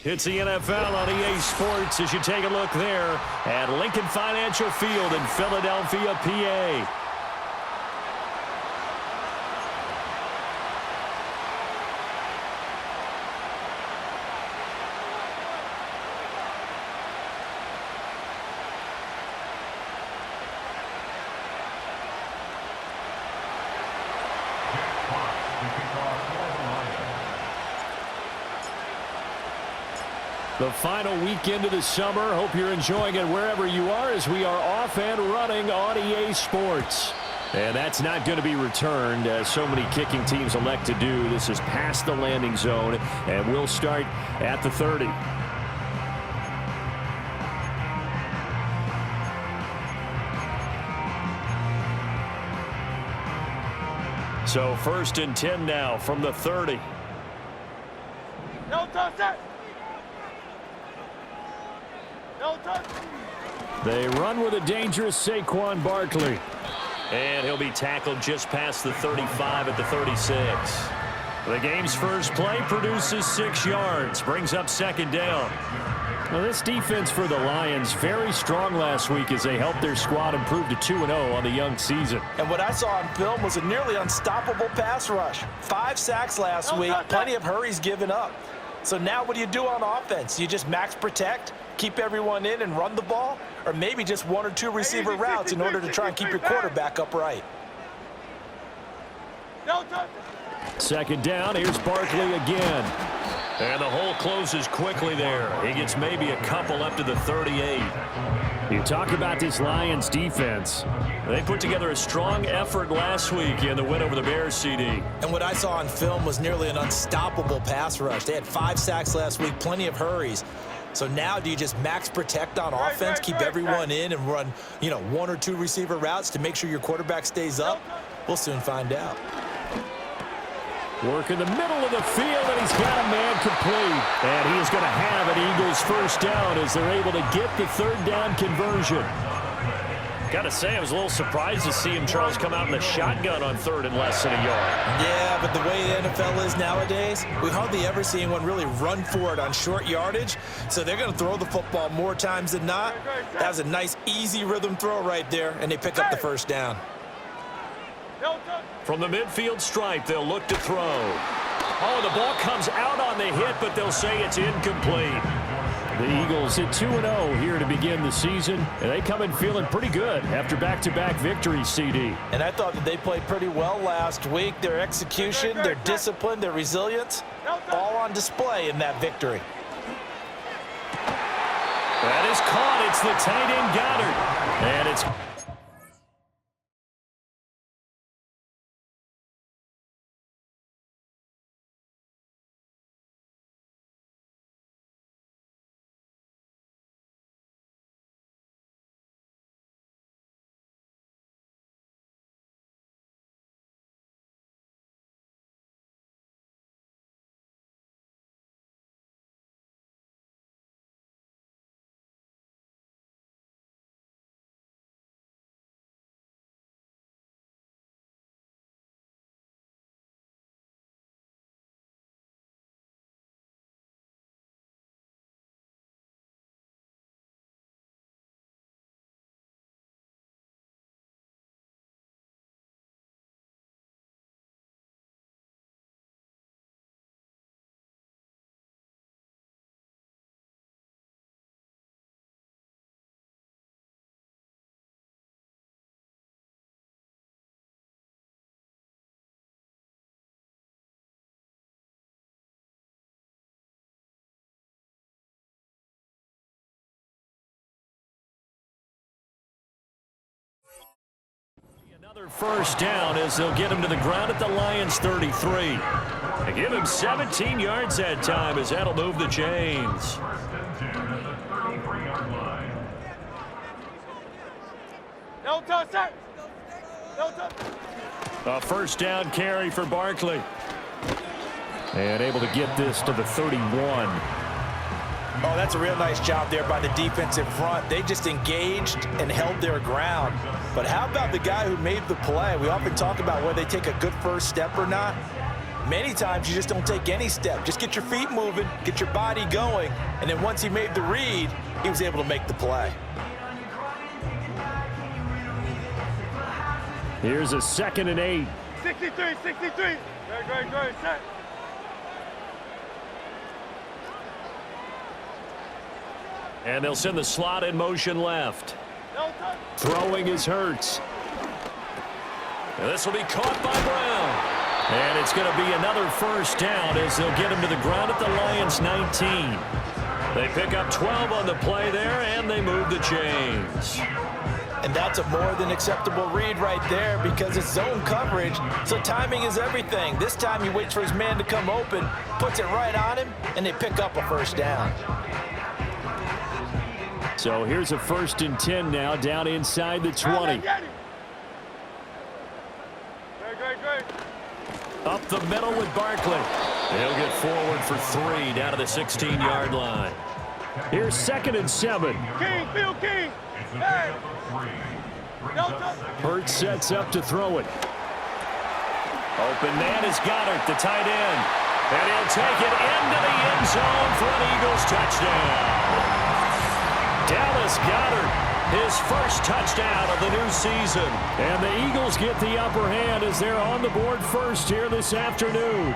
It's the NFL on EA Sports as you take a look there at Lincoln Financial Field in Philadelphia, PA. The final weekend of the summer. Hope you're enjoying it wherever you are as we are off and running on EA Sports. And that's not going to be returned as so many kicking teams elect to do. This is past the landing zone, and we'll start at the 30. So 1st and 10 now from the 30. No touchdown. They run with a dangerous Saquon Barkley. And he'll be tackled just past the 35 at the 36. The game's first play produces 6 yards, brings up 2nd down. Well, this defense for the Lions, very strong last week as they helped their squad improve to 2-0 on the young season. And what I saw on film was a nearly unstoppable pass rush. 5 sacks last week, plenty of hurries given up. So now what do you do on offense? You just max protect, keep everyone in and run the ball, or maybe just 1 or 2 receiver routes in order to try and keep your quarterback upright. 2nd down, here's Barkley again. And the hole closes quickly there. He gets maybe a couple up to the 38. You talk about this Lions defense. They put together a strong effort last week in the win over the Bears, CD. And what I saw on film was nearly an unstoppable pass rush. They had 5 sacks last week, plenty of hurries. So now do you just max protect on offense, keep everyone in and run, 1 or 2 receiver routes to make sure your quarterback stays up? We'll soon find out. Work in the middle of the field, and he's got a man complete. And he is going to have an Eagles first down as they're able to get the 3rd down conversion. Got to say, I was a little surprised to see him, Charles, come out in the shotgun on 3rd and less than a yard. Yeah, but the way the NFL is nowadays, we hardly ever see anyone really run for it on short yardage. So they're going to throw the football more times than not. That was a nice, easy rhythm throw right there, and they pick up the first down. From the midfield stripe, they'll look to throw. Oh, the ball comes out on the hit, but they'll say it's incomplete. The Eagles at 2-0 here to begin the season, and they come in feeling pretty good after back-to-back victories, CD. And I thought that they played pretty well last week. Their execution, their discipline, their resilience, all on display in that victory. That is caught. It's the tight end Goddard. And it's... Another first down as they'll get him to the ground at the Lions 33. They give him 17 yards that time as that'll move the chains. No touchdown. No touchdown. A first down carry for Barkley. And able to get this to the 31. Oh, that's a real nice job there by the defensive front. They just engaged and held their ground. But how about the guy who made the play? We often talk about whether they take a good first step or not. Many times you just don't take any step. Just get your feet moving, get your body going, and then once he made the read, he was able to make the play. Here's a 2nd and 8. 63, 63. Great, set. And they'll send the slot in motion left. No touch. Throwing is Hurts. And this will be caught by Brown. And it's going to be another first down as they'll get him to the ground at the Lions' 19. They pick up 12 on the play there, and they move the chains. And that's a more than acceptable read right there because it's zone coverage, so timing is everything. This time he waits for his man to come open, puts it right on him, and they pick up a first down. So here's a 1st and 10 now, down inside the 20. Great. Up the middle with Barkley. He'll get forward for 3 down to the 16-yard line. Here's 2nd and 7. King, Phil King. Hey. No touch. Hurts sets up to throw it. Open man is Goddard, the tight end. And he'll take it into the end zone for an Eagles touchdown. Dallas Goedert, his first touchdown of the new season. And the Eagles get the upper hand as they're on the board first here this afternoon.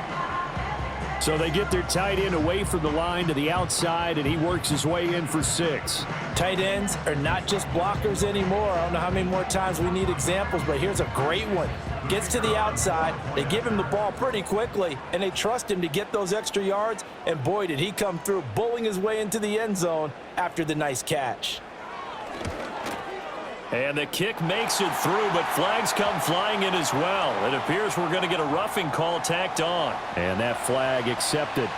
So they get their tight end away from the line to the outside, and he works his way in for 6. Tight ends are not just blockers anymore. I don't know how many more times we need examples, but here's a great one. Gets to the outside, they give him the ball pretty quickly, and they trust him to get those extra yards, and boy, did he come through, bulling his way into the end zone after the nice catch. And the kick makes it through, but flags come flying in as well. It appears we're going to get a roughing call tacked on. And that flag accepted.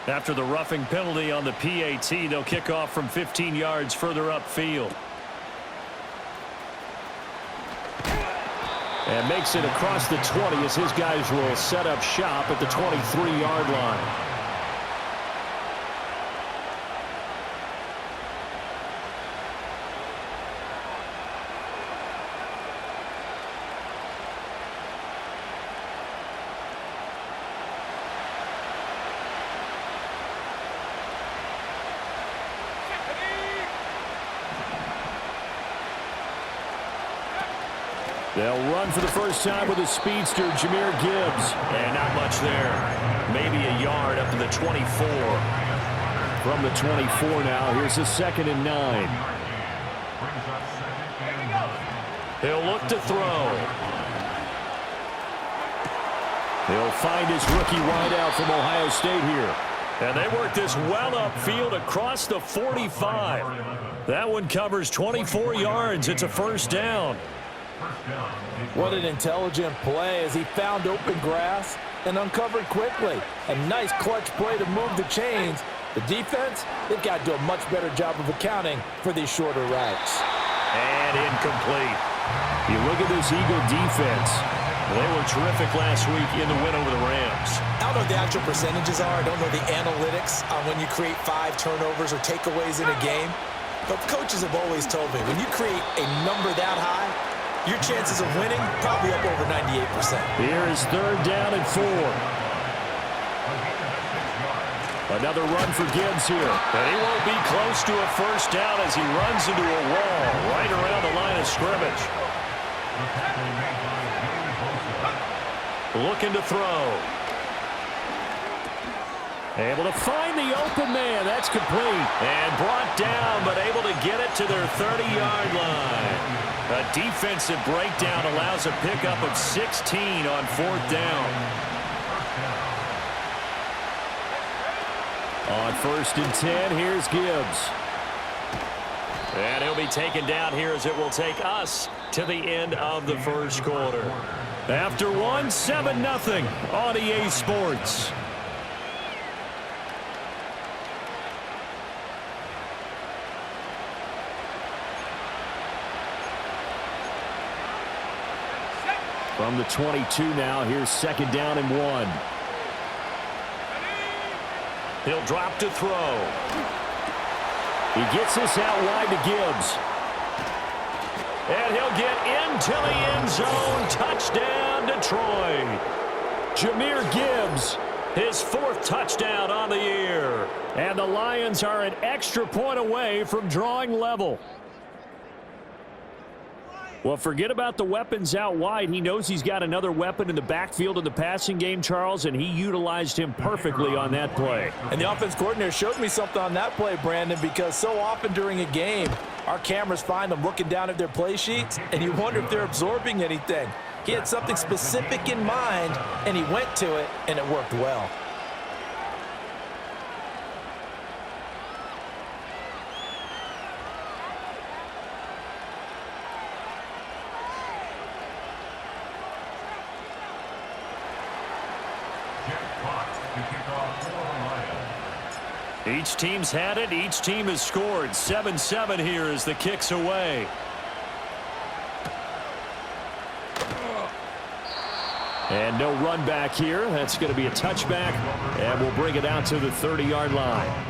After the roughing penalty on the PAT, they'll kick off from 15 yards further upfield. And makes it across the 20 as his guys will set up shop at the 23-yard line. They'll run for the first time with a speedster, Jahmyr Gibbs. And not much there. Maybe a yard up to the 24. From the 24 now, here's a 2nd and 9. He'll look to throw. He'll find his rookie wideout from Ohio State here. And they work this well upfield across the 45. That one covers 24 yards. It's a first down. What an intelligent play as he found open grass and uncovered quickly. A nice clutch play to move the chains. The defense, they've got to do a much better job of accounting for these shorter routes. And incomplete. You look at this Eagle defense. They were terrific last week in the win over the Rams. I don't know what the actual percentages are. I don't know the analytics on when you create 5 turnovers or takeaways in a game. But coaches have always told me, when you create a number that high, your chances of winning probably up over 98%. Here is 3rd down and 4. Another run for Gibbs here. And he won't be close to a first down as he runs into a wall right around the line of scrimmage. Looking to throw. Able to find the open man. That's complete. And brought down, but able to get it to their 30-yard line. A defensive breakdown allows a pickup of 16 on 4th down. On 1st and 10, here's Gibbs. And he'll be taken down here as it will take us to the end of the first quarter. After one, 7-0 on EA Sports. From the 22 now, here's 2nd down and 1. He'll drop to throw. He gets this out wide to Gibbs. And he'll get into the end zone. Touchdown, Detroit. Jahmyr Gibbs, his 4th touchdown on the year. And the Lions are an extra point away from drawing level. Well, forget about the weapons out wide. He knows he's got another weapon in the backfield in the passing game, Charles, and he utilized him perfectly on that play. And the offense coordinator showed me something on that play, Brandon, because so often during a game, our cameras find them looking down at their play sheets, and you wonder if they're absorbing anything. He had something specific in mind, and he went to it, and it worked well. Each team's had it. Each team has scored. 7-7 here as the kick's away. And no run back here. That's going to be a touchback, and we'll bring it out to the 30-yard line.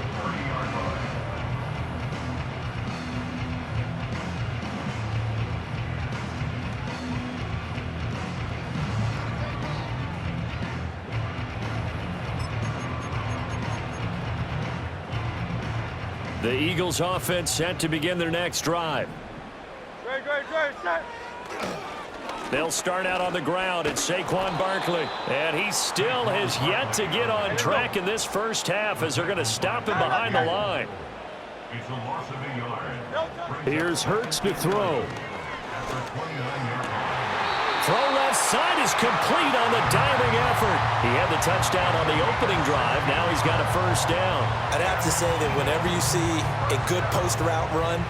The Eagles offense set to begin their next drive. Great, set. They'll start out on the ground. It's Saquon Barkley. And he still has yet to get on track in this first half as they're going to stop him behind the line. It's a loss of a yard. Here's Hurts to throw. Throw left side is complete on the diving effort. He had the touchdown on the opening drive. Now he's got a first down. I'd have to say that whenever you see a good post route run,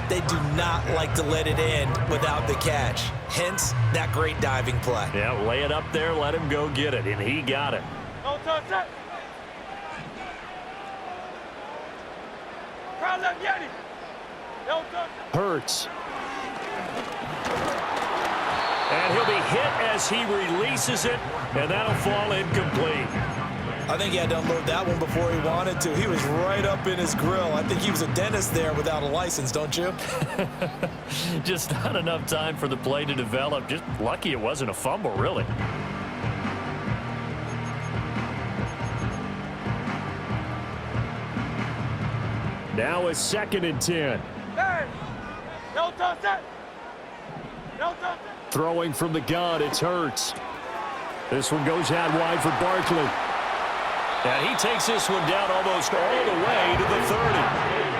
they do not like to let it end without the catch. Hence, that great diving play. Yeah, lay it up there, let him go get it, and he got it. No touch it. Crowd left Yeti. No touch it. Hurts. And he'll be hit as he releases it, and that'll fall incomplete. I think he had to unload that one before he wanted to. He was right up in his grill. I think he was a dentist there without a license, don't you? Just not enough time for the play to develop. Just lucky it wasn't a fumble, really. Now a 2nd and 10. Hey, no touch it. No touch it. Throwing from the gun, it's Hurts. This one goes out wide for Barkley. And he takes this one down almost all the way to the 30.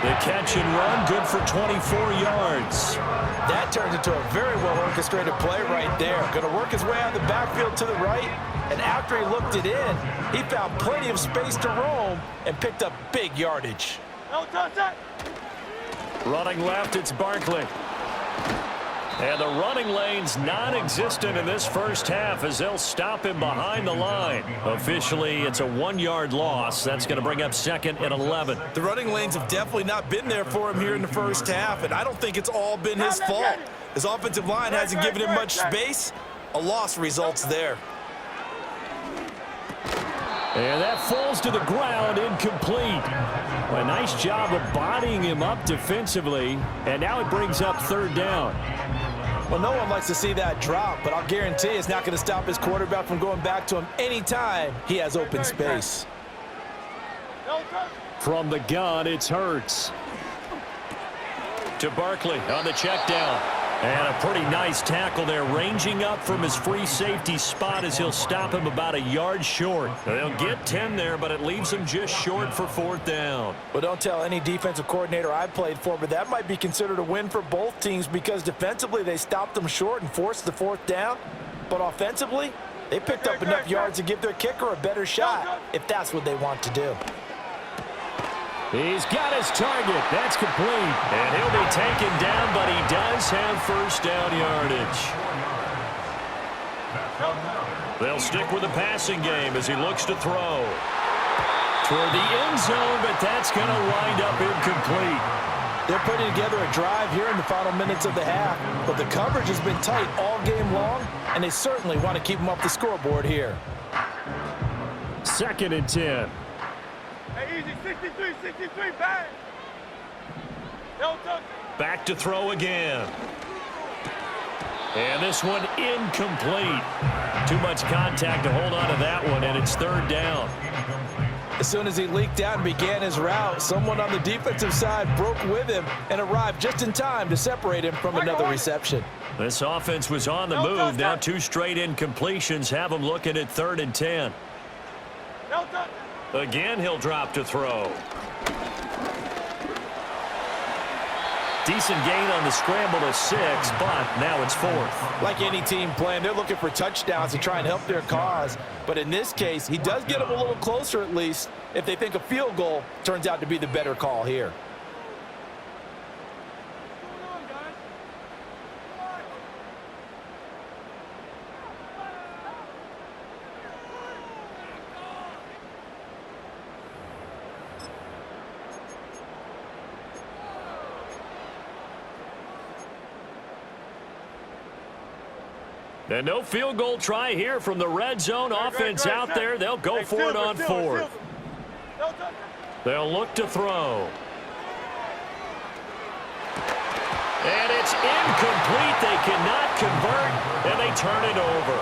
The catch and run, good for 24 yards. That turned into a very well-orchestrated play right there. Going to work his way out of the backfield to the right, and after he looked it in, he found plenty of space to roam and picked up big yardage. No touch it. Running left, it's Barkley. And the running lane's non-existent in this first half as they'll stop him behind the line. Officially, it's a 1-yard loss. That's going to bring up 2nd and 11. The running lanes have definitely not been there for him here in the first half, and I don't think it's all been his fault. His offensive line hasn't given him much space. A loss results there. And that falls to the ground, incomplete. A nice job of bodying him up defensively, and now it brings up 3rd down. Well, no one likes to see that drop, but I'll guarantee it's not going to stop his quarterback from going back to him anytime he has open space. From the gun, it's Hurts. To Barkley on the check down. And a pretty nice tackle there, ranging up from his free safety spot as he'll stop him about a yard short. They'll get 10 there, but it leaves him just short for 4th down. Well, don't tell any defensive coordinator I've played for, but that might be considered a win for both teams because defensively they stopped them short and forced the 4th down. But offensively, they picked up enough yards to give their kicker a better shot if that's what they want to do. He's got his target. That's complete. And he'll be taken down, but he does have first down yardage. They'll stick with the passing game as he looks to throw. Toward the end zone, but that's going to wind up incomplete. They're putting together a drive here in the final minutes of the half, but the coverage has been tight all game long, and they certainly want to keep them off the scoreboard here. 2nd and 10. Hey, easy, 63, bang. Don't touch it. Back to throw again. And this one incomplete. Too much contact to hold on to that one, and it's 3rd down. As soon as he leaked out and began his route, someone on the defensive side broke with him and arrived just in time to separate him from another reception. This offense was on the move. Now 2 straight incompletions have them looking at 3rd and 10. Again, he'll drop to throw. Decent gain on the scramble to 6, but now it's 4th. Like any team playing, they're looking for touchdowns to try and help their cause. But in this case, he does get them a little closer at least if they think a field goal turns out to be the better call here. And no field goal try here from the red zone offense out there. They'll go for it on 4th. They'll look to throw. And it's incomplete. They cannot convert, and they turn it over.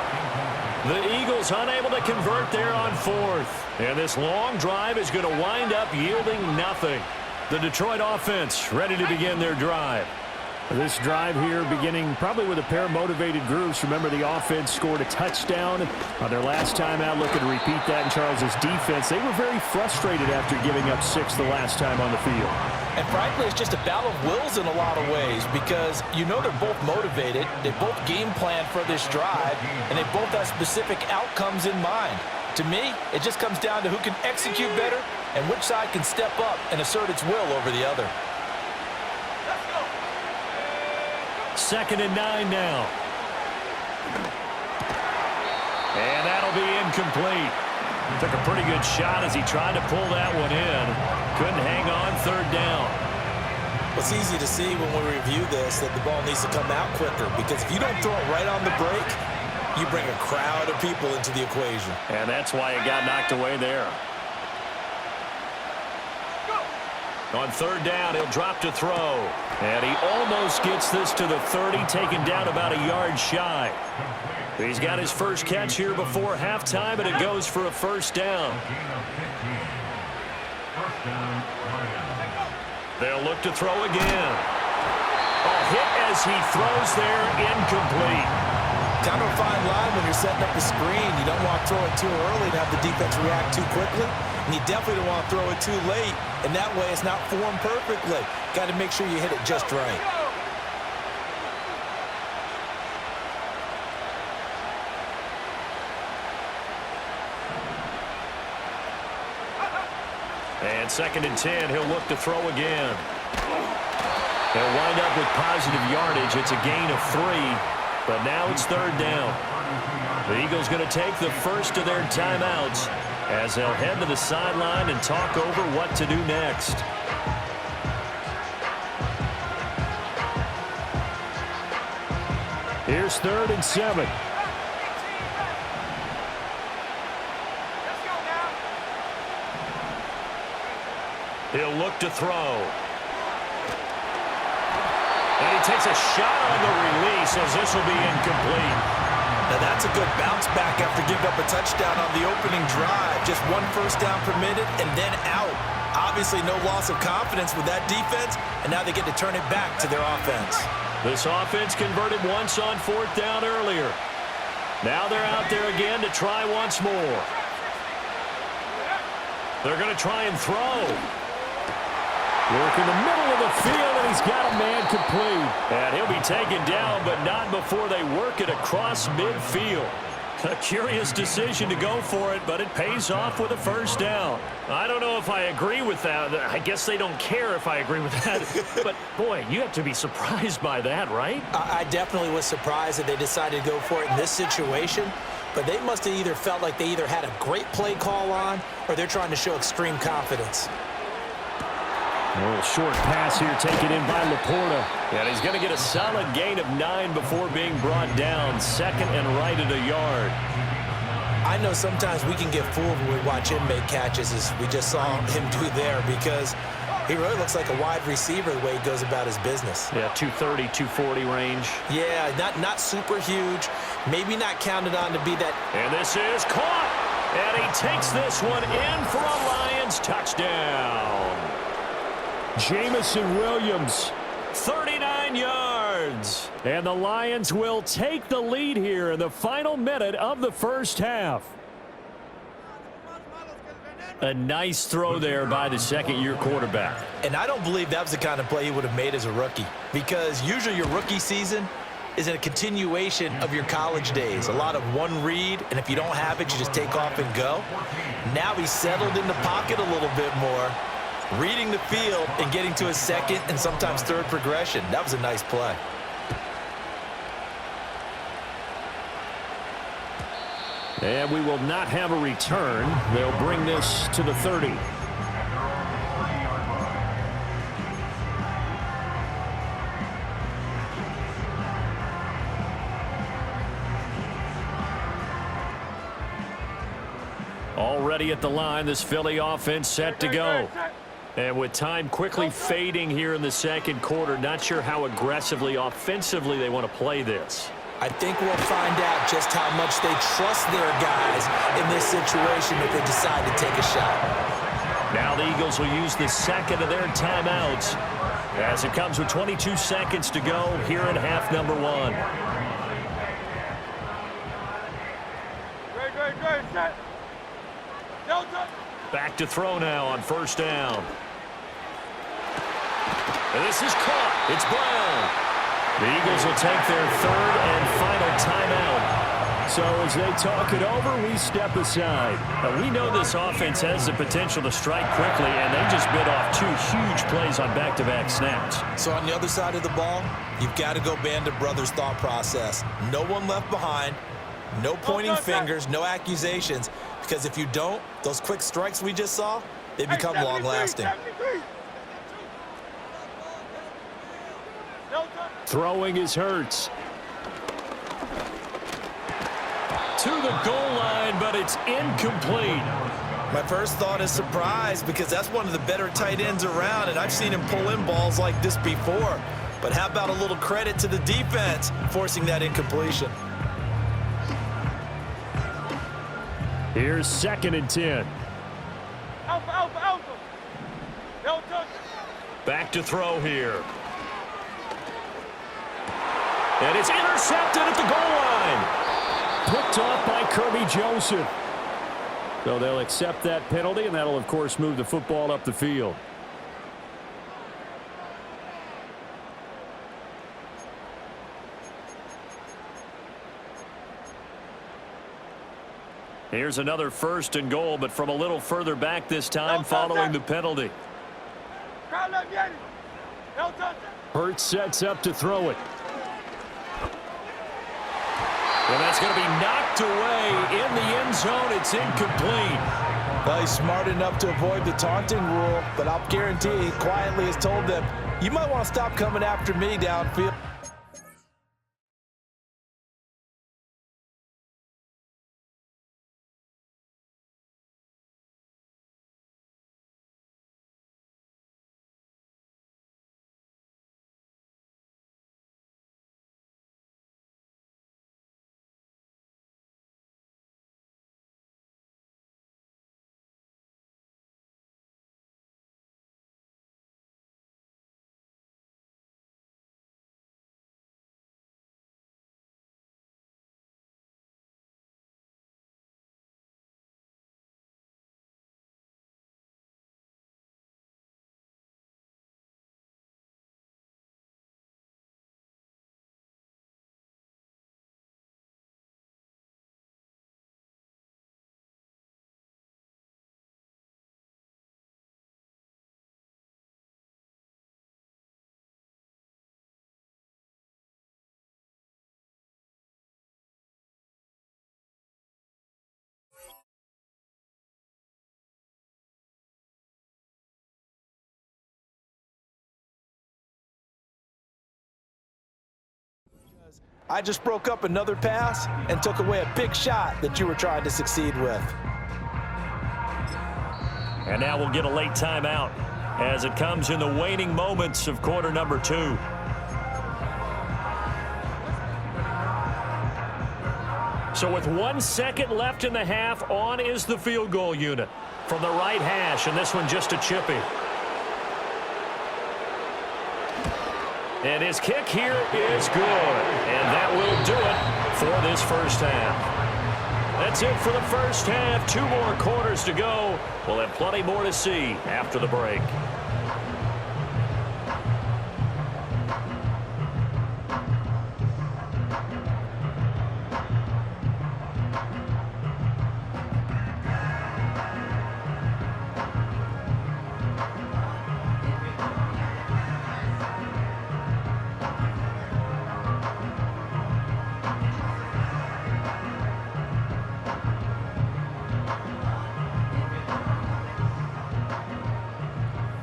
The Eagles unable to convert there on 4th. And this long drive is going to wind up yielding nothing. The Detroit offense ready to begin their drive. This drive here beginning probably with a pair of motivated groups. Remember, the offense scored a touchdown on their last time out. Looking to repeat that in Charles's defense. They were very frustrated after giving up 6 the last time on the field. And frankly, it's just a battle of wills in a lot of ways because you know they're both motivated. They both game plan for this drive, and they both have specific outcomes in mind. To me, it just comes down to who can execute better and which side can step up and assert its will over the other. 2nd and 9 now. And that'll be incomplete. Took a pretty good shot as he tried to pull that one in. Couldn't hang on 3rd down. It's easy to see when we review this that the ball needs to come out quicker because if you don't throw it right on the break, you bring a crowd of people into the equation. And that's why it got knocked away there. On 3rd down, he'll drop to throw. And he almost gets this to the 30, taken down about a yard shy. He's got his first catch here before halftime, and it goes for a 1st down. They'll look to throw again. A hit as he throws there, incomplete. Kind of a fine line when you're setting up a screen. You don't want to throw it too early to have the defense react too quickly. And you definitely don't want to throw it too late. And that way it's not formed perfectly. Got to make sure you hit it just right. And 2nd and 10, he'll look to throw again. They'll wind up with positive yardage. It's a gain of 3. But now it's 3rd down. The Eagles going to take the first of their timeouts as they'll head to the sideline and talk over what to do next. Here's 3rd and 7. He'll look to throw. And he takes a shot on the release as this will be incomplete. Now that's a good bounce back after giving up a touchdown on the opening drive. Just 1 first down permitted and then out. Obviously no loss of confidence with that defense, and now they get to turn it back to their offense. This offense converted once on 4th down earlier. Now they're out there again to try once more. They're going to try and throw. Work in the middle of the field, and he's got a man complete. And he'll be taken down, but not before they work it across midfield. A curious decision to go for it, but it pays off with a 1st down. I don't know if I agree with that. I guess they don't care if I agree with that. But, boy, you have to be surprised by that, right? I definitely was surprised that they decided to go for it in this situation. But they must have either felt like they either had a great play call on or they're trying to show extreme confidence. A little short pass here taken in by Laporta. And he's going to get a solid gain of 9 before being brought down. Second and right at a yard. I know sometimes we can get fooled when we watch him make catches, as we just saw him do there, because he really looks like a wide receiver the way he goes about his business. Yeah, 230, 240 range. Yeah, not super huge. Maybe not counted on to be that. And this is caught. And he takes this one in for a Lions touchdown. Jamison Williams, 39 yards. And the Lions will take the lead here in the final minute of the first half. A nice throw there by the second-year quarterback. And I don't believe that was the kind of play he would have made as a rookie, because usually your rookie season is a continuation of your college days. A lot of one read, and if you don't have it, you just take off and go. Now he's settled in the pocket a little bit more, reading the field and getting to his second and sometimes third progression. That was a nice play. And we will not have a return. They'll bring this to the 30. Already at the line, this Philly offense set to go. And with time quickly fading here in the second quarter, not sure how aggressively, offensively they want to play this. I think we'll find out just how much they trust their guys in this situation if they decide to take a shot. Now the Eagles will use the second of their timeouts as it comes with 22 seconds to go here in half number 1. Great, set. Delta. Back to throw now on first down. And this is caught. It's Brown. The Eagles will take their third and final timeout. So as they talk it over, we step aside. Now, we know this offense has the potential to strike quickly, and they just bit off 2 huge plays on back-to-back snaps. So on the other side of the ball, you've got to go Band of Brothers thought process. No one left behind, no pointing fingers, no accusations, because if you don't, those quick strikes we just saw, they become long-lasting. Throwing is Hurts. To the goal line, but it's incomplete. My first thought is surprise, because that's one of the better tight ends around, and I've seen him pull in balls like this before. But how about a little credit to the defense forcing that incompletion? Here's 2nd and 10. Alpha. Delta. Back to throw here. And it's intercepted at the goal line. Picked off by Kirby Joseph. So they'll accept that penalty, and that'll, of course, move the football up the field. Here's another 1st and goal, but from a little further back this time following the penalty. Hurts sets up to throw it. And that's going to be knocked away in the end zone. It's incomplete. Well, he's smart enough to avoid the taunting rule, but I'll guarantee he quietly has told them, you might want to stop coming after me downfield. I just broke up another pass and took away a big shot that you were trying to succeed with. And now we'll get a late timeout as it comes in the waning moments of quarter number 2. So with 1 second left in the half, on is the field goal unit from the right hash, and this one just a chippy. And his kick here is good, and that will do it for this first half. That's it for the first half. 2 more quarters to go. We'll have plenty more to see after the break.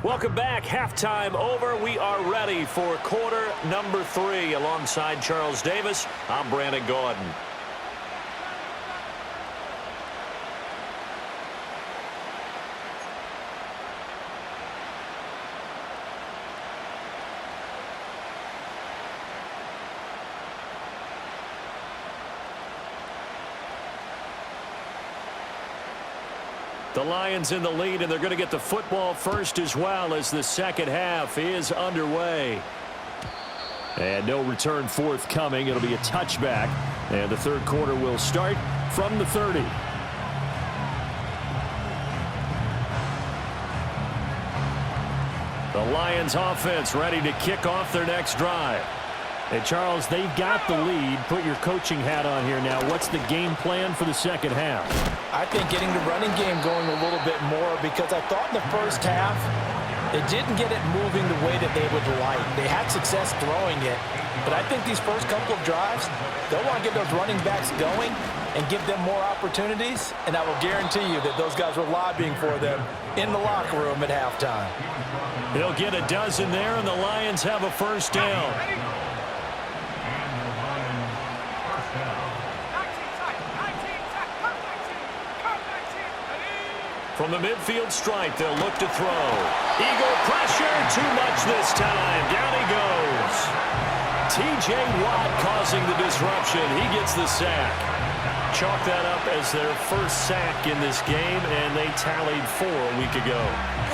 Welcome back. Halftime over. We are ready for quarter number 3. Alongside Charles Davis, I'm Brandon Gordon. The Lions in the lead, and they're going to get the football first as well as the second half is underway. And no return forthcoming. It'll be a touchback, and the third quarter will start from the 30. The Lions offense ready to kick off their next drive. Hey, Charles, they've got the lead. Put your coaching hat on here now. What's the game plan for the second half? I think getting the running game going a little bit more, because I thought in the first half they didn't get it moving the way that they would like. They had success throwing it, but I think these first couple of drives, they'll want to get those running backs going and give them more opportunities, and I will guarantee you that those guys were lobbying for them in the locker room at halftime. They'll get a dozen there, and the Lions have a first down. From the midfield stripe, they'll look to throw. Eagle pressure, too much this time. Down he goes. T.J. Watt causing the disruption. He gets the sack. Chalk that up as their first sack in this game, and they tallied 4 a week ago.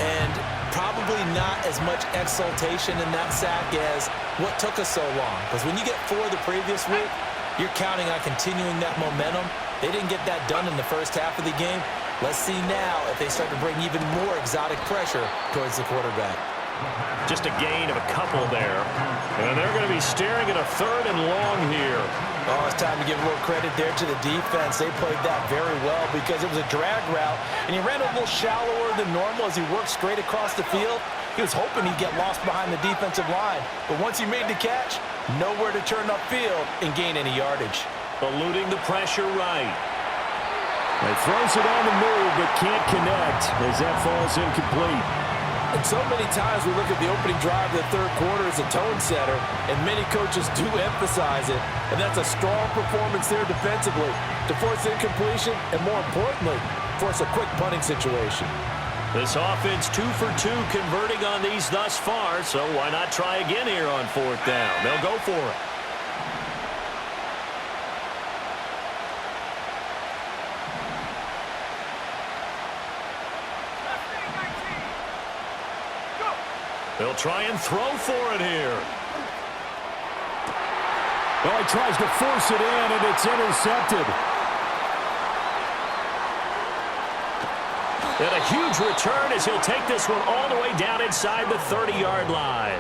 And probably not as much exultation in that sack as what took us so long. Because when you get 4 the previous week, you're counting on continuing that momentum. They didn't get that done in the first half of the game. Let's see now if they start to bring even more exotic pressure towards the quarterback. Just a gain of a couple there. And they're going to be staring at a 3rd and long here. Oh, it's time to give a little credit there to the defense. They played that very well because it was a drag route, and he ran a little shallower than normal as he worked straight across the field. He was hoping he'd get lost behind the defensive line, but once he made the catch, nowhere to turn upfield and gain any yardage. Eluding the pressure right. He throws it on the move, but can't connect as that falls incomplete. And so many times we look at the opening drive of the third quarter as a tone setter, and many coaches do emphasize it, and that's a strong performance there defensively to force incompletion and, more importantly, force a quick punting situation. This offense 2 for 2 converting on these thus far, so why not try again here on 4th down? They'll go for it. They'll try and throw for it here. Well, he tries to force it in, and it's intercepted. And a huge return as he'll take this one all the way down inside the 30-yard line.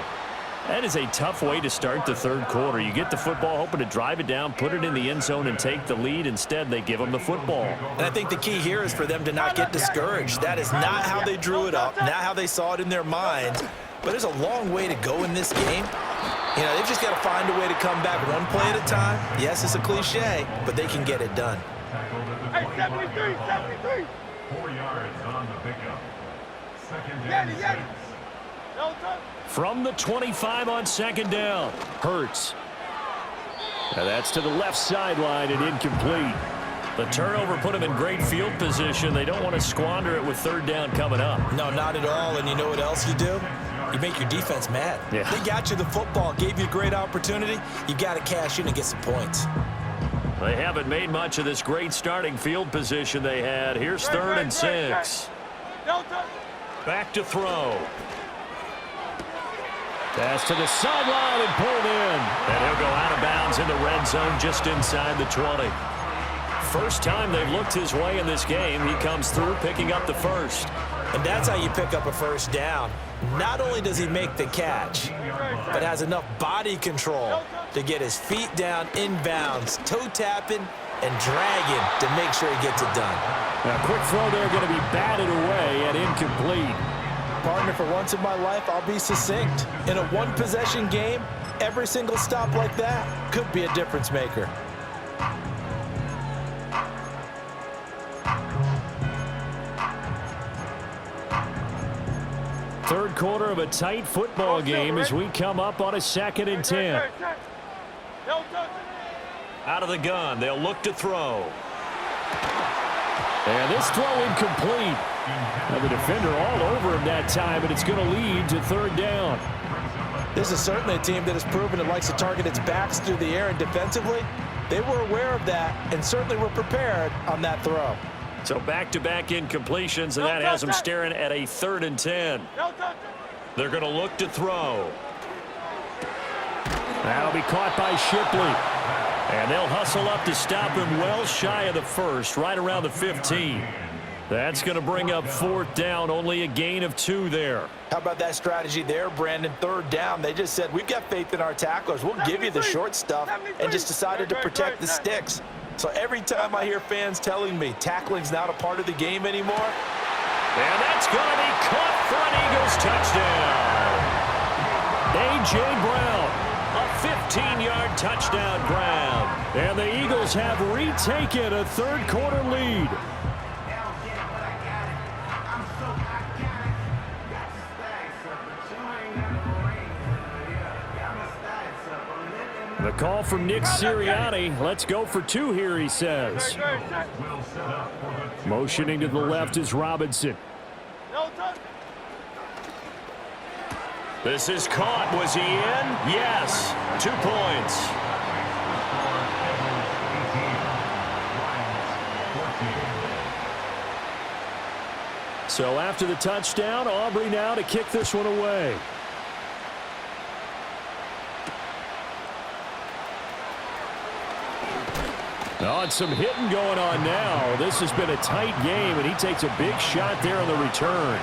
That is a tough way to start the third quarter. You get the football, hoping to drive it down, put it in the end zone, and take the lead. Instead, they give them the football. And I think the key here is for them to not get discouraged. That is not how they drew it up, not how they saw it in their minds. But there's a long way to go in this game. You know, they've just got to find a way to come back one play at a time. Yes, it's a cliche, but they can get it done. Hey, 73, 73. 4 yards on the pickup. Second down. No touch. From the 25 on second down, Hurts. And that's to the left sideline and incomplete. The turnover put them in great field position. They don't want to squander it with third down coming up. No, not at all. And you know what else you do? You make your defense mad. Yeah. They got you the football, gave you a great opportunity. You got to cash in and get some points. They haven't made much of this great starting field position they had. Here's 3rd and 6. Back to throw. Pass to the sideline and pulled in. And he'll go out of bounds in the red zone just inside the 20. First time they've looked his way in this game. He comes through picking up the first. And that's how you pick up a first down. Not only does he make the catch, but has enough body control to get his feet down inbounds, toe tapping and dragging to make sure he gets it done. Now, quick throw there going to be batted away and incomplete. Partner, for once in my life, I'll be succinct. In a one-possession game, every single stop like that could be a difference maker. Third quarter of a tight football game as we come up on a 2nd and 10. Out of the gun, they'll look to throw. And this throw incomplete. Now the defender all over him that time, and it's going to lead to 3rd down. This is certainly a team that has proven it likes to target its backs through the air, and defensively, they were aware of that and certainly were prepared on that throw. So back-to-back incompletions, and that has them staring at a 3rd and 10. They're going to look to throw. That'll be caught by Shipley. And they'll hustle up to stop him well shy of the first, right around the 15. That's going to bring up 4th down, only a gain of 2 there. How about that strategy there, Brandon? 3rd down, they just said, we've got faith in our tacklers. We'll give you the short stuff, and just decided to protect the sticks. So every time I hear fans telling me tackling's not a part of the game anymore. And that's going to be caught for an Eagles touchdown. A.J. Brown, a 15-yard touchdown grab. And the Eagles have retaken a third quarter lead. The call from Nick Sirianni. Let's go for 2 here, he says. Motioning to the left is Robinson. This is caught. Was he in? Yes. 2 points. So after the touchdown, Aubrey now to kick this one away. Oh, and some hitting going on now. This has been a tight game, and he takes a big shot there on the return.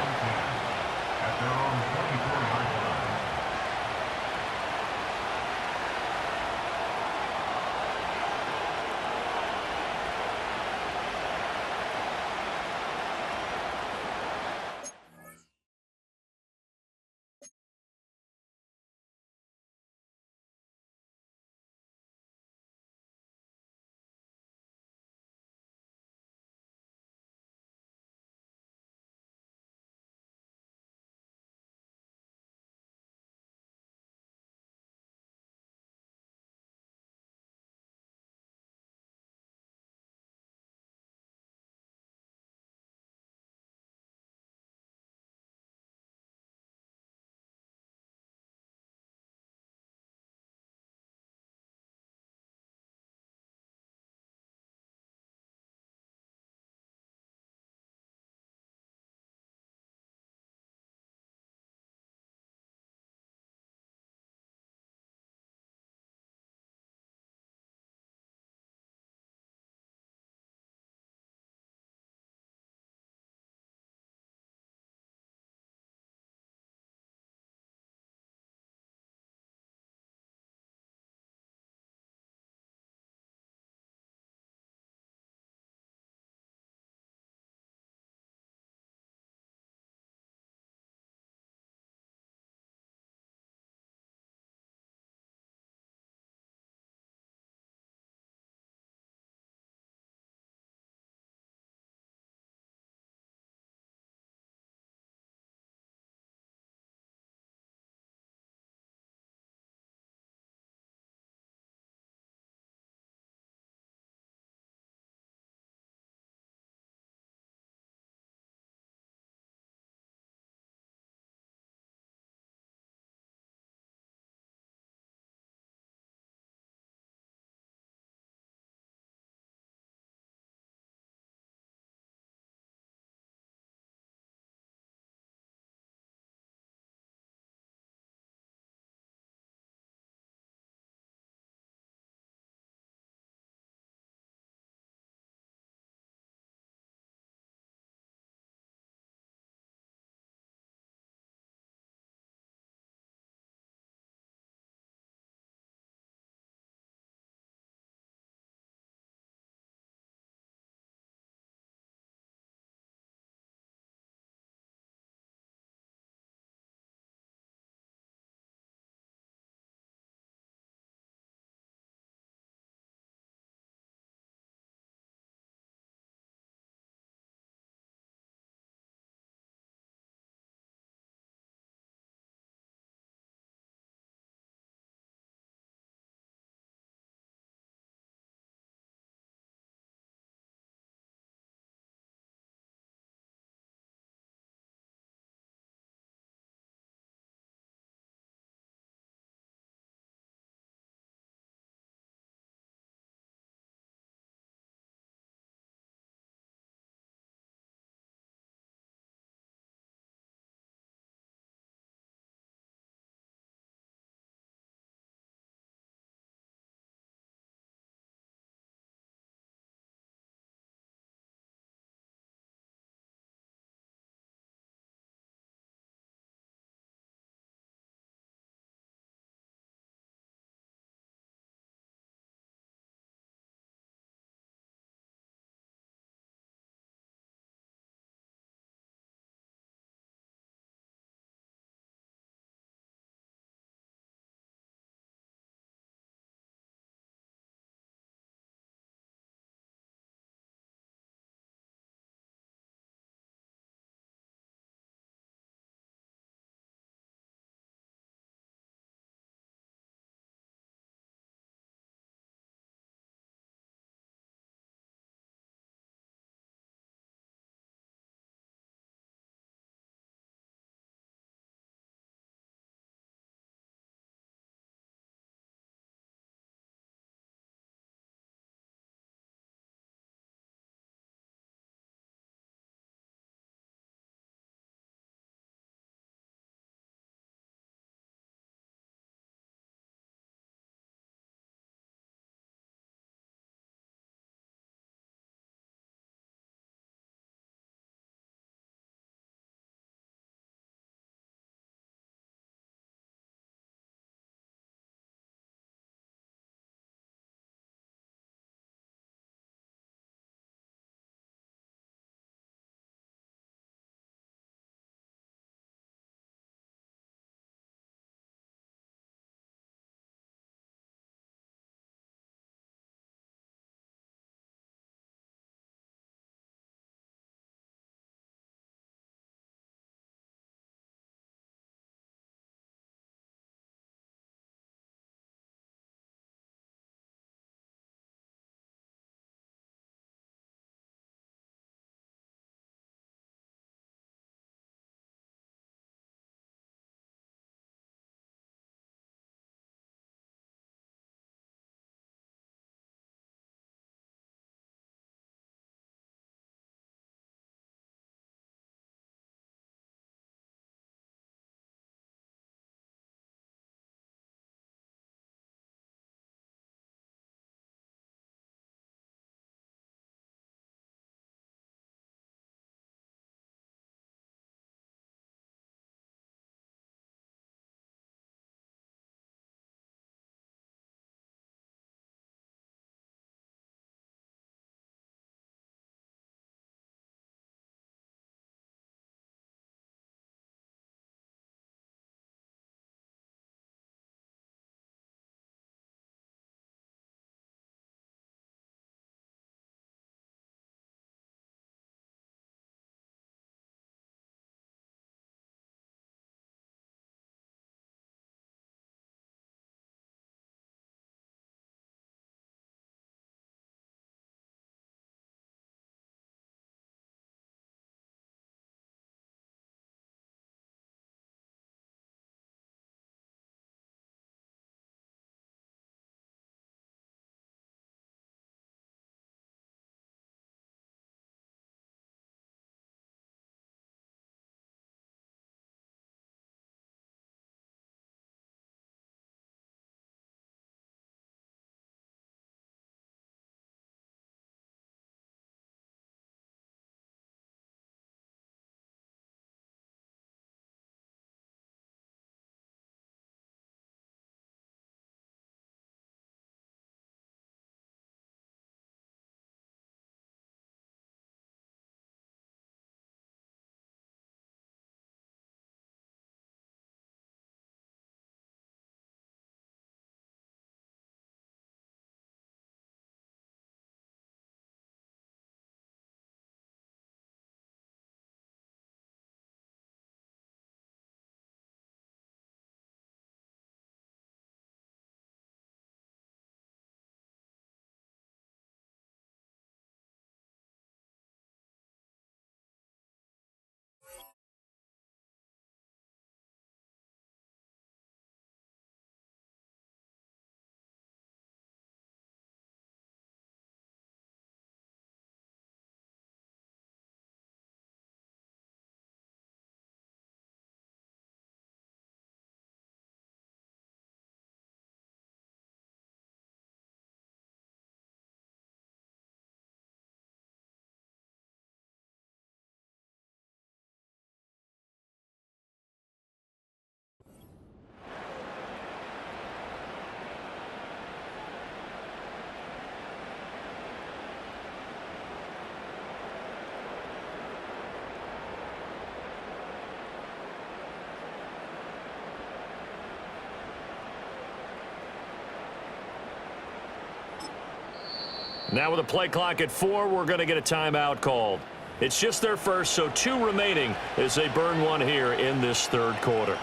Now with a play clock at 4, we're going to get a timeout called. It's just their first, so 2 remaining as they burn one here in this third quarter.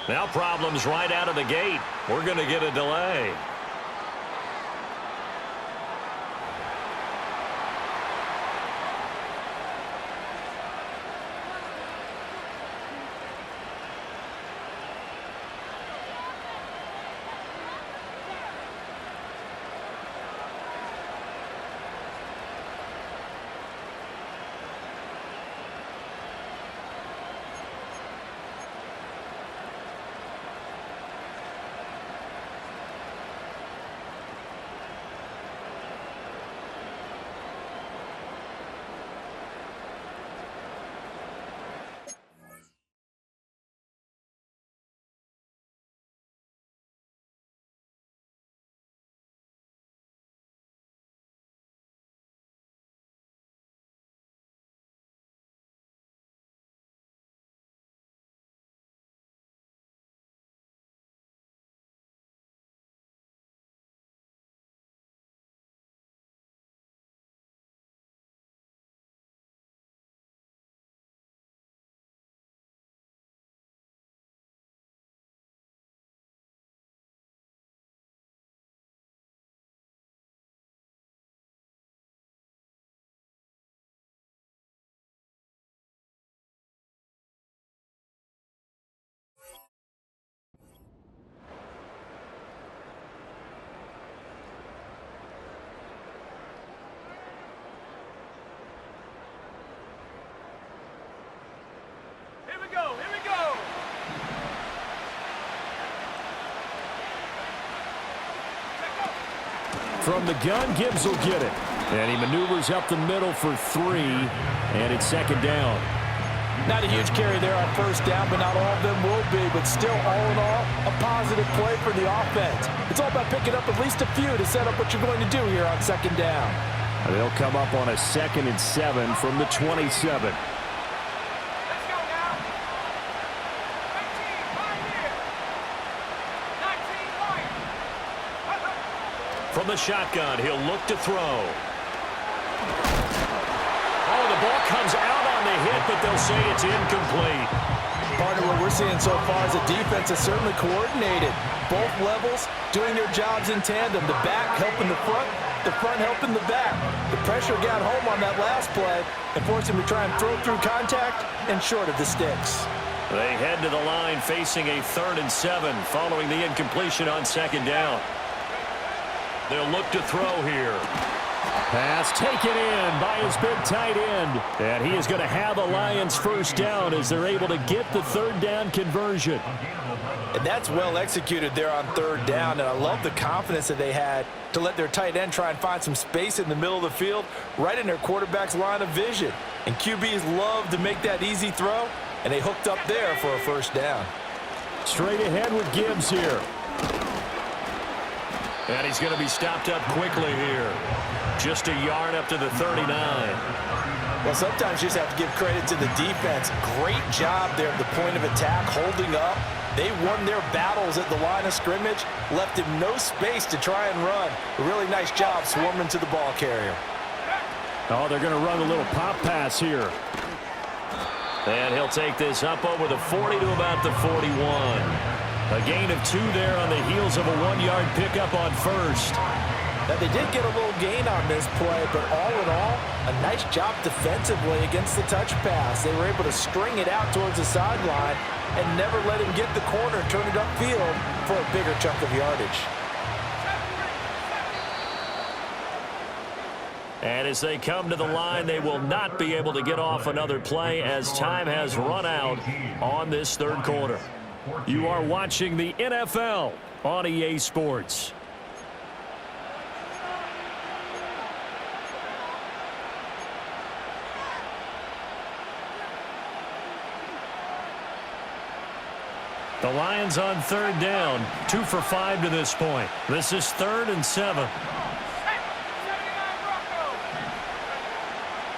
Now problems right out of the gate. We're going to get a delay. From the gun, Gibbs will get it. And he maneuvers up the middle for 3, and it's second down. Not a huge carry there on first down, but not all of them will be. But still, all in all, a positive play for the offense. It's all about picking up at least a few to set up what you're going to do here on second down. They'll come up on a 2nd and 7 from the 27. From the shotgun, he'll look to throw. Oh, the ball comes out on the hit, but they'll say it's incomplete. Part of what we're seeing so far is the defense is certainly coordinated. Both levels doing their jobs in tandem. The back helping the front helping the back. The pressure got home on that last play and forced him to try and throw through contact and short of the sticks. They head to the line facing a 3rd and 7 following the incompletion on second down. They'll look to throw here. Pass taken in by his big tight end. And he is going to have a Lions first down as they're able to get the 3rd down conversion. And that's well executed there on 3rd down. And I love the confidence that they had to let their tight end try and find some space in the middle of the field, right in their quarterback's line of vision. And QBs love to make that easy throw, and they hooked up there for a first down. Straight ahead with Gibbs here. And he's going to be stopped up quickly here. Just a yard up to the 39. Well, sometimes you just have to give credit to the defense. Great job there at the point of attack, holding up. They won their battles at the line of scrimmage, left him no space to try and run. A really nice job swarming to the ball carrier. Oh, they're going to run a little pop pass here. And he'll take this up over the 40 to about the 41. A gain of 2 there on the heels of a 1-yard pickup on first. Now, they did get a little gain on this play, but all in all, a nice job defensively against the touch pass. They were able to string it out towards the sideline and never let him get the corner, turn it upfield for a bigger chunk of yardage. And as they come to the line, they will not be able to get off another play as time has run out on this third quarter. You are watching the NFL on EA Sports. The Lions on third down, 2 for 5 to this point. This is 3rd and 7.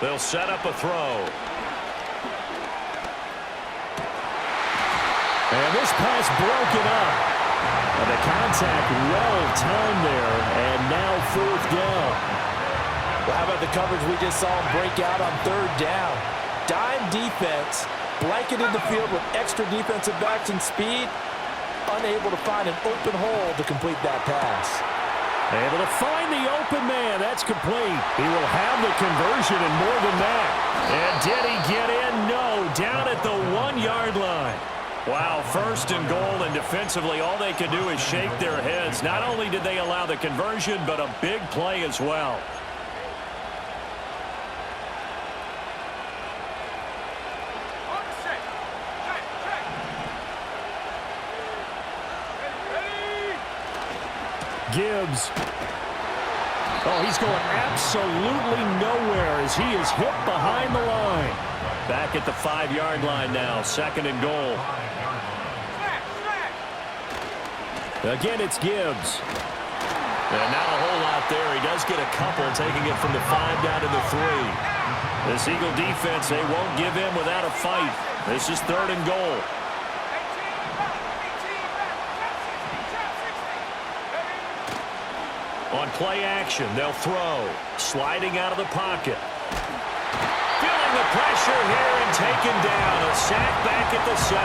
They'll set up a throw. And this pass broken up. And the contact well timed there, and now 4th down. Well, how about the coverage we just saw him break out on third down? Dime defense, blanketed the field with extra defensive backs and speed, unable to find an open hole to complete that pass. Able to find the open man. That's complete. He will have the conversion and more than that. And did he get in? No. Down at the 1-yard line. Wow, 1st and goal, and defensively all they could do is shake their heads. Not only did they allow the conversion, but a big play as well. Gibbs. Oh, he's going absolutely nowhere as he is hit behind the line. Back at the 5-yard line now, 2nd and goal. Again, it's Gibbs. And not a whole lot there. He does get a couple, taking it from the 5 down to the 3. This Eagle defense, they won't give in without a fight. This is 3rd and goal. On play action, they'll throw. Sliding out of the pocket. Feeling the pressure here and taken down. A sack back at the 7.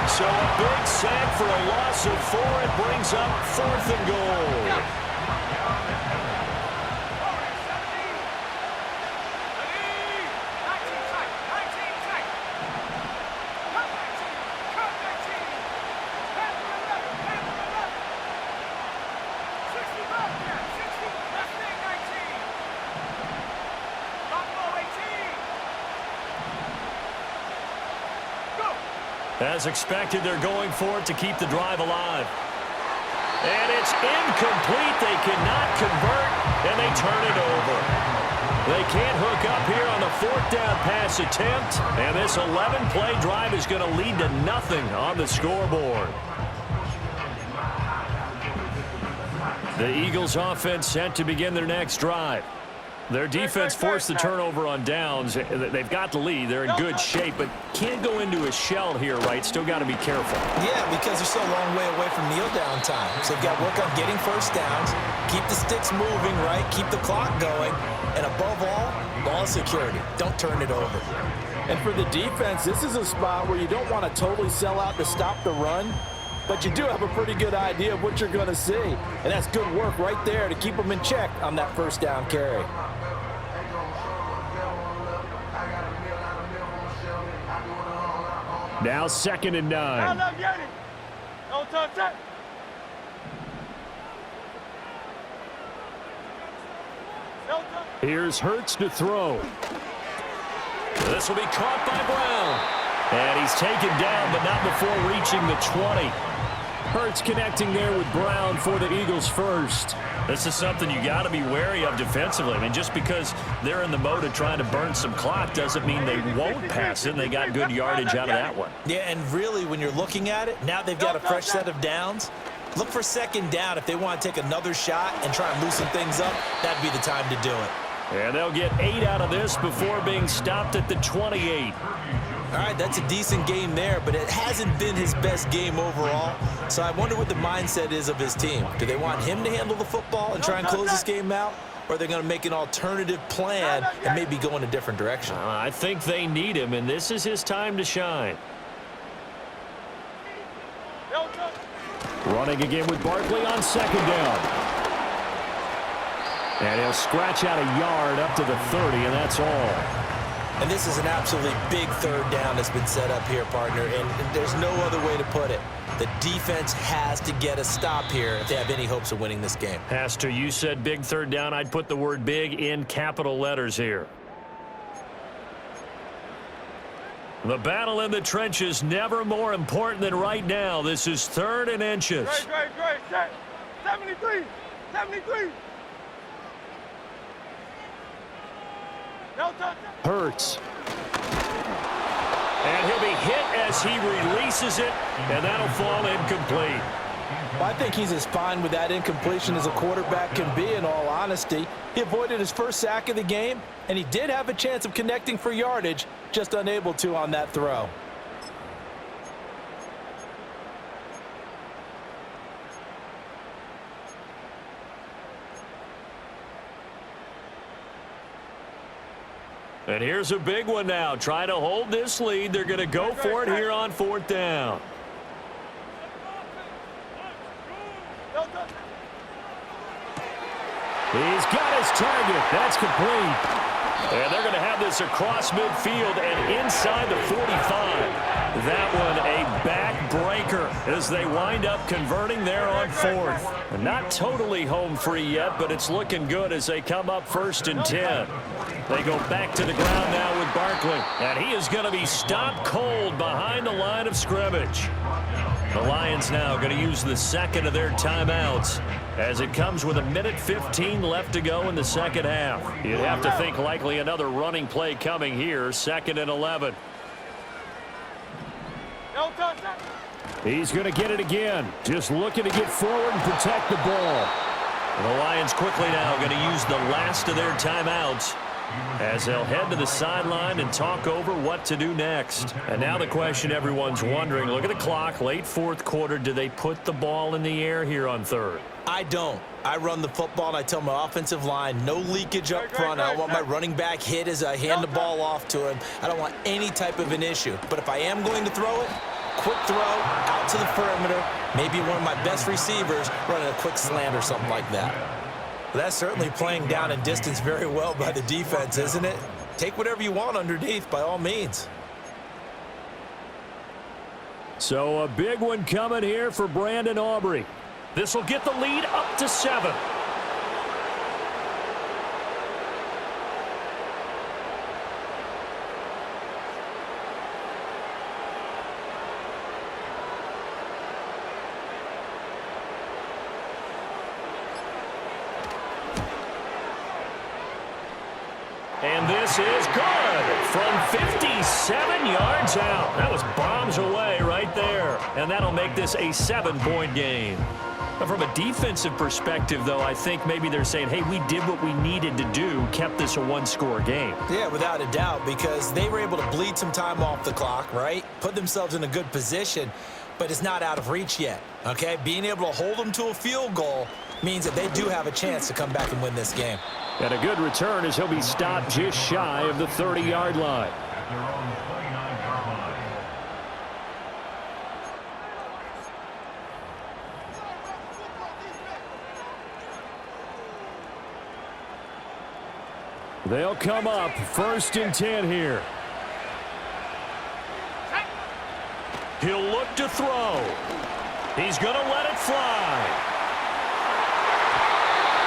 So a big sack for a loss of 4. It brings up 4th and goal. As expected, they're going for it to keep the drive alive. And it's incomplete. They cannot convert, and they turn it over. They can't hook up here on the 4th down pass attempt, and this 11-play drive is going to lead to nothing on the scoreboard. The Eagles offense set to begin their next drive. Their defense forced the turnover on downs. They've got the lead. They're in good shape, but can't go into a shell here, right? Still got to be careful. Yeah, because they're still a long way away from kneel down time. So they've got to work on getting first downs, keep the sticks moving, right? Keep the clock going. And above all, ball security. Don't turn it over. And for the defense, this is a spot where you don't want to totally sell out to stop the run, but you do have a pretty good idea of what you're going to see. And that's good work right there to keep them in check on that first down carry. Now 2nd and 9. Don't touch it. Here's Hurts to throw. This will be caught by Brown. And he's taken down, but not before reaching the 20. Hurts connecting there with Brown for the Eagles first. This is something you got to be wary of defensively. I mean, just because they're in the mode of trying to burn some clock doesn't mean they won't pass it. And they got good yardage out of that one. Yeah, and really, when you're looking at it, now they've got a fresh set of downs. Look for 2nd down if they want to take another shot and try and loosen things up. That'd be the time to do it. And they'll get 8 out of this before being stopped at the 28. All right, that's a decent game there, but it hasn't been his best game overall. So I wonder what the mindset is of his team. Do they want him to handle the football and try and close this game out? Or are they going to make an alternative plan and maybe go in a different direction? I think they need him, and this is his time to shine. Running again with Barkley on 2nd down. And he'll scratch out a yard up to the 30, and that's all. And this is an absolutely big third down that's been set up here, partner, and there's no other way to put it. The defense has to get a stop here if they have any hopes of winning this game. Pastor, you said big third down. I'd put the word big in capital letters here. The battle in the trenches never more important than right now. This is 3rd and inches. Great. Set. 73. 73. No touch. Hurts. And he'll be hit as he releases it, and that'll fall incomplete. Well, I think he's as fine with that incompletion as a quarterback can be, in all honesty. He avoided his first sack of the game, and he did have a chance of connecting for yardage, just unable to on that throw. And here's a big one now. Trying to hold this lead. They're going to go for it here on 4th down. He's got his target. That's complete. And they're going to have this across midfield and inside the 45. That one a backbreaker as they wind up converting there on 4th. Not totally home free yet, but it's looking good as they come up 1st and 10. They go back to the ground now with Barkley. And he is going to be stopped cold behind the line of scrimmage. The Lions now going to use the second of their timeouts as it comes with 1:15 left to go in the second half. You'd have to think likely another running play coming here, 2nd and 11. No touch. He's going to get it again. Just looking to get forward and protect the ball. And the Lions quickly now going to use the last of their timeouts as they'll head to the sideline and talk over what to do next. And now the question everyone's wondering, look at the clock, late 4th quarter, do they put the ball in the air here on 3rd? I don't. I run the football, and I tell my offensive line, no leakage up front. I don't want my running back hit as I hand the ball off to him. I don't want any type of an issue. But if I am going to throw it, quick throw, out to the perimeter, maybe one of my best receivers running a quick slant or something like that. That's certainly playing down and distance very well by the defense, isn't it? Take whatever you want underneath, by all means. So a big one coming here for Brandon Aubrey. This will get the lead up to 7. And this is good from 57 yards out. That was bombs away right there. And that'll make this a 7-point game. But from a defensive perspective, though, I think maybe they're saying, hey, we did what we needed to do, kept this a 1-score game. Yeah, without a doubt, because they were able to bleed some time off the clock, right? Put themselves in a good position, but it's not out of reach yet, okay? Being able to hold them to a field goal means that they do have a chance to come back and win this game. And a good return as he'll be stopped just shy of the 30-yard line. At their own 29-yard line. They'll come up 1st and 10 here. He'll look to throw. He's going to let it fly.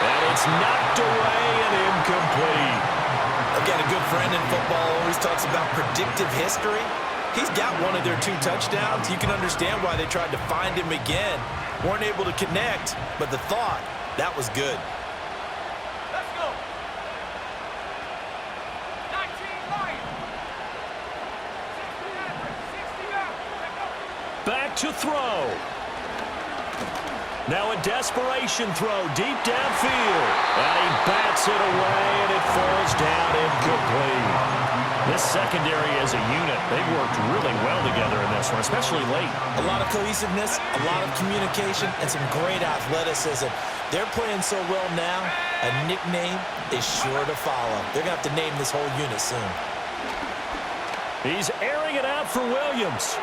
And it's knocked away and incomplete. Again, a good friend in football always talks about predictive history. He's got one of their 2 touchdowns. You can understand why they tried to find him again. Weren't able to connect, but the thought, that was good. Let's go. 19 Lions. 60 out. Back to throw. Now a desperation throw deep downfield. And he bats it away, and it falls down incomplete. This secondary as a unit, they've worked really well together in this one, especially late. A lot of cohesiveness, a lot of communication, and some great athleticism. They're playing so well now, a nickname is sure to follow. They're going to have to name this whole unit soon. He's airing it out for Williams.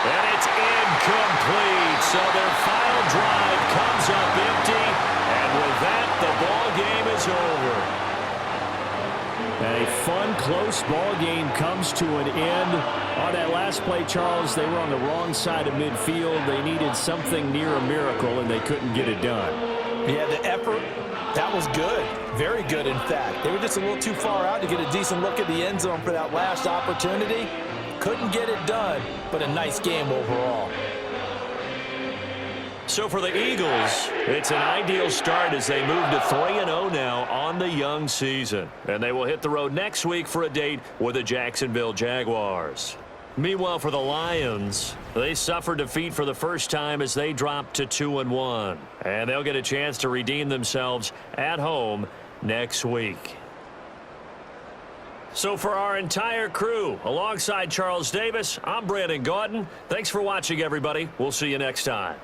And it's incomplete. So their final drive comes up empty. And with close ball game comes to an end. On that last play, Charles, they were on the wrong side of midfield. They needed something near a miracle, and they couldn't get it done. Yeah, the effort, that was good. Very good, in fact. They were just a little too far out to get a decent look at the end zone for that last opportunity. Couldn't get it done, but a nice game overall. So for the Eagles, it's an ideal start as they move to 3-0 now on the young season. And they will hit the road next week for a date with the Jacksonville Jaguars. Meanwhile, for the Lions, they suffered defeat for the first time as they dropped to 2-1. And they'll get a chance to redeem themselves at home next week. So for our entire crew, alongside Charles Davis, I'm Brandon Gaudin. Thanks for watching, everybody. We'll see you next time.